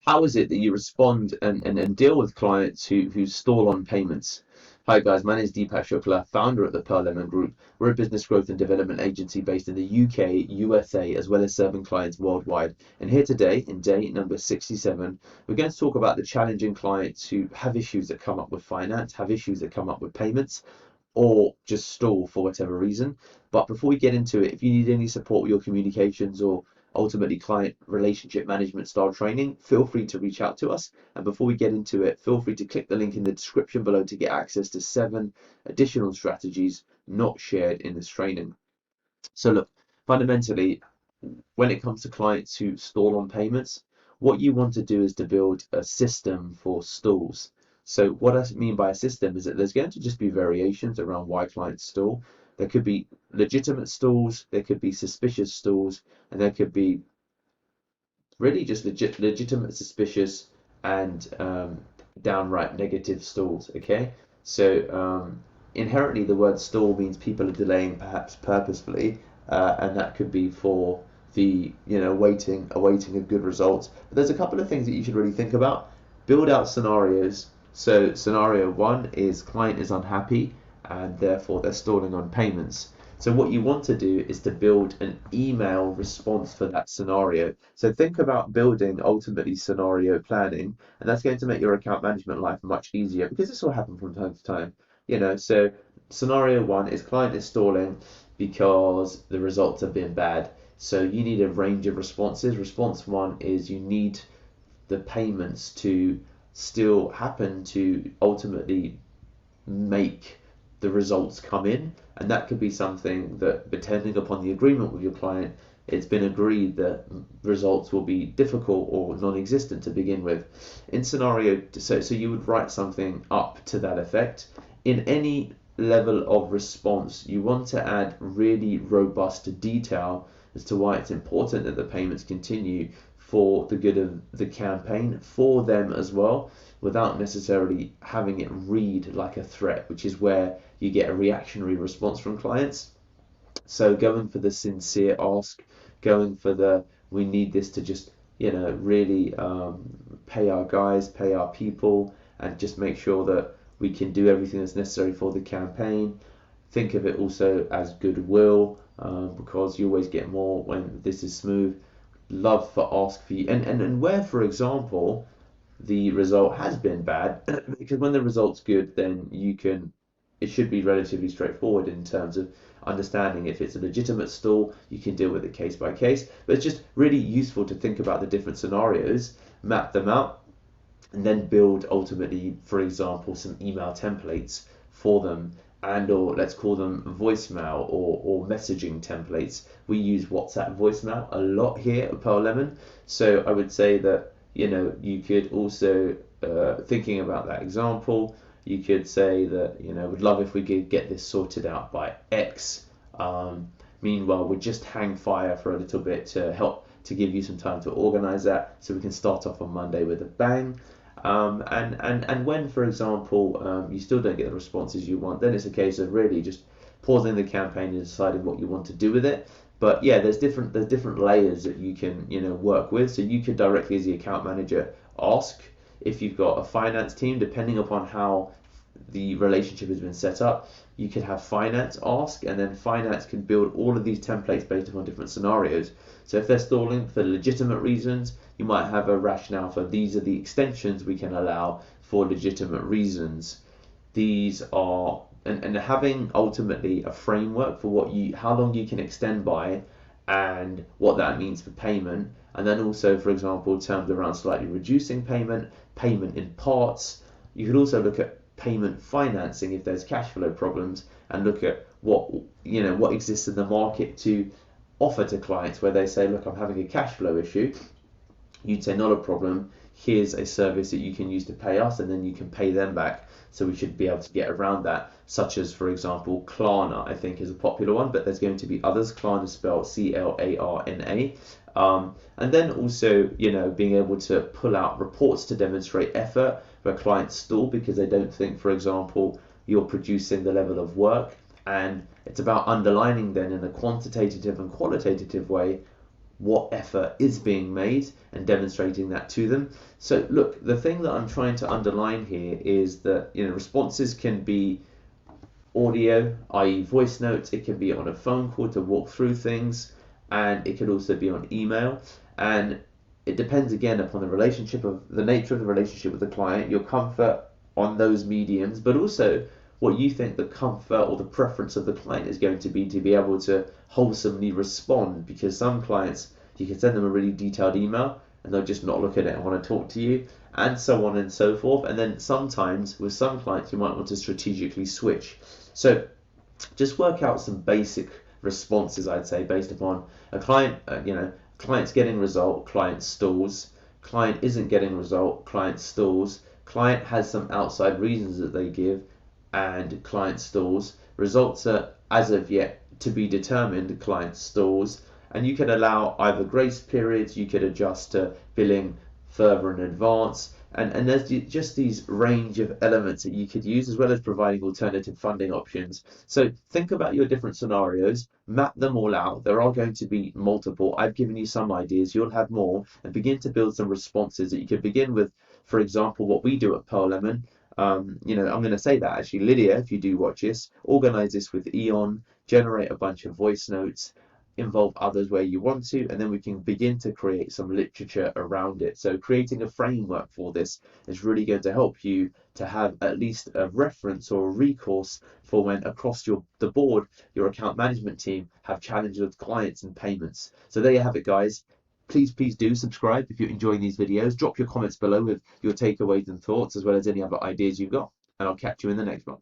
How is it that you respond and deal with clients who stall on payments? Hi guys, my name is Deepak Shukla, founder at the Pearl Lemon Group. We're a business growth and development agency based in the UK, USA, as well as serving clients worldwide. And here today, in day number 67, we're going to talk about the challenging clients who have issues that come up with finance, have issues that come up with payments, or just stall for whatever reason. But before we get into it, if you need any support with your communications or ultimately client relationship management style training, feel free to reach out to us. And before we get into it, feel free to click the link in the description below to get access to 7 additional strategies not shared in this training. So look, fundamentally, when it comes to clients who stall on payments, what you want to do is to build a system for stalls. So what I mean by a system is that there's going to just be variations around why clients stall. There could be legitimate stalls, there could be suspicious stalls, and there could be really just legitimate, suspicious, and downright negative stalls. Okay, so inherently the word stall means people are delaying perhaps purposefully, and that could be for the awaiting a good result. But there's a couple of things that you should really think about. Build out scenarios. So scenario one is client is unhappy and therefore they're stalling on payments. So what you want to do is to build an email response for that scenario. So think about building ultimately scenario planning, and that's going to make your account management life much easier because this will happen from time to time. So scenario one is client is stalling because the results have been bad. So you need a range of responses. Response one is you need the payments to still happen to ultimately make the results come in, and that could be something that, depending upon the agreement with your client, it's been agreed that results will be difficult or non-existent to begin with. In scenario, so you would write something up to that effect. In any level of response, you want to add really robust detail as to why it's important that the payments continue for the good of the campaign, for them as well, without necessarily having it read like a threat, which is where you get a reactionary response from clients. So going for the sincere ask, going for the we need this to just really pay our guys, pay our people, and just make sure that we can do everything that's necessary for the campaign. Think of it also as goodwill, because you always get more when this is smooth. Love for ask for you, and where, for example, the result has been bad, because when the result's good, then it should be relatively straightforward in terms of understanding if it's a legitimate stall, you can deal with it case by case. But it's just really useful to think about the different scenarios, map them out, and then build ultimately, for example, some email templates for them, and or let's call them voicemail or messaging templates. We use WhatsApp voicemail a lot here at Pearl Lemon, so I would say that you could also, thinking about that example, you could say that would love if we could get this sorted out by X. Meanwhile, we'd just hang fire for a little bit to help to give you some time to organize that so we can start off on Monday with a bang. And when, for example, you still don't get the responses you want, then it's a case of really just pausing the campaign and deciding what you want to do with it. But yeah, there's different layers that you can work with. So you could directly, as the account manager, ask if you've got a finance team, depending upon how the relationship has been set up. You could have finance ask, and then finance can build all of these templates based upon different scenarios. So if they're stalling for legitimate reasons, you might have a rationale for these are the extensions we can allow for legitimate reasons. These are and having ultimately a framework for how long you can extend by and what that means for payment, and then also, for example, terms around slightly reducing payment in parts. You could also look at payment financing if there's cash flow problems, and look at what exists in the market to offer to clients where they say, look, I'm having a cash flow issue. You'd say, not a problem, here's a service that you can use to pay us, and then you can pay them back. So we should be able to get around that, such as, for example, Klarna, I think, is a popular one, but there's going to be others. Klarna is spelled Clarna. And then also, being able to pull out reports to demonstrate effort where clients stall because they don't think, for example, you're producing the level of work. And it's about underlining then in a quantitative and qualitative way what effort is being made and demonstrating that to them. So look, the thing that I'm trying to underline here is that, you know, responses can be audio, i.e. voice notes, it can be on a phone call to walk through things, and it could also be on email. And it depends again upon the relationship, of the nature of the relationship with the client, your comfort on those mediums, but also what you think the comfort or the preference of the client is going to be able to wholesomely respond. Because some clients, you can send them a really detailed email and they'll just not look at it and want to talk to you, and so on and so forth. And then sometimes with some clients you might want to strategically switch. So just work out some basic responses, I'd say, based upon a client. Client's getting result, client stalls. Client isn't getting result, client stalls. Client has some outside reasons that they give, and client stalls. Results are as of yet to be determined, client stalls. And you could allow either grace periods, you could adjust to billing further in advance, and there's just these range of elements that you could use, as well as providing alternative funding options. So think about your different scenarios, map them all out. There are going to be multiple. I've given you some ideas, you'll have more, and begin to build some responses that you could begin with. For example, what we do at Pearl Lemon, I'm going to say that actually, Lydia, if you do watch this, organize this with Eon, generate a bunch of voice notes, involve others where you want to, and then we can begin to create some literature around it. So creating a framework for this is really going to help you to have at least a reference or a recourse for when across the board, your account management team have challenges with clients and payments. So there you have it, guys. Please do subscribe if you're enjoying these videos. Drop your comments below with your takeaways and thoughts, as well as any other ideas you've got, and I'll catch you in the next one.